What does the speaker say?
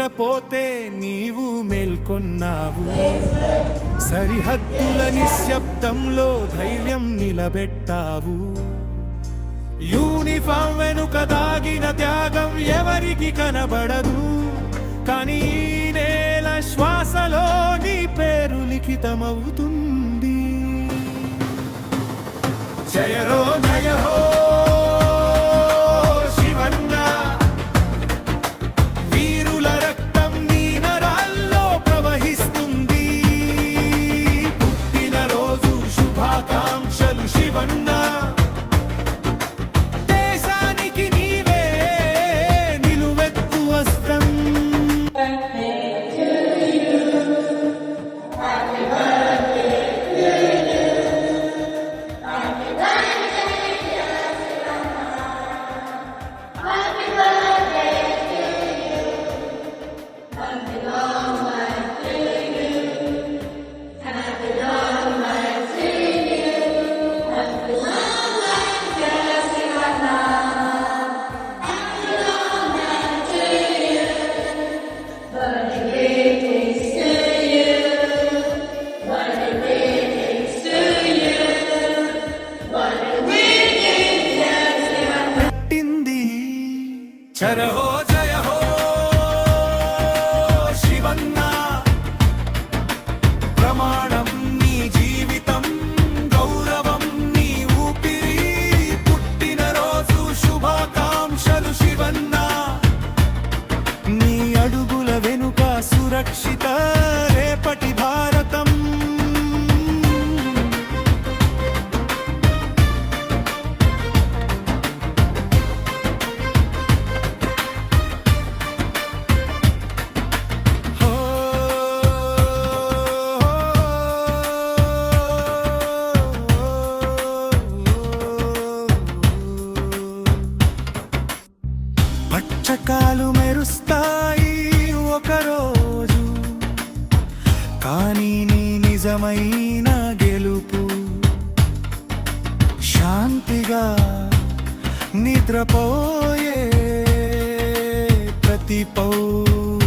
నిద్రపోతే నీవు మేల్కొన్నావు. సరిహద్దుల నిశ్శబ్దంలో ధైర్యం నిలబెట్టావు. యూనిఫామ్ వెనుక దాగిన త్యాగం ఎవరికి కనబడదు, కానీ ఈ నేల శ్వాసలో నీ పేరు లిఖితమవుతుంది. జయరో జయ హో శివన్న, వీరుల రక్తం నీ నరాల్లో ప్రవహిస్తుంది. పుట్టినరోజు శుభాకాంక్షలు శివన్న, దేశానికి నీవే నిలువెత్తు వస్త్రం. జయ హో జయ హో శివన్న, ప్రమాణం నీ జీవితం, గౌరవం నీ ఊపిరి. పుట్టినరోజు శుభాకాంక్షలు శివన్న, నీ అడుగుల వెనుక సురక్షిత రేపటి భారతం. పచ్చకాలు మెరుస్తాయి ఒకరోజు, కానీ నీ నిజమైన గెలుపు శాంతిగా నిద్రపోయే ప్రతి పౌరుడికి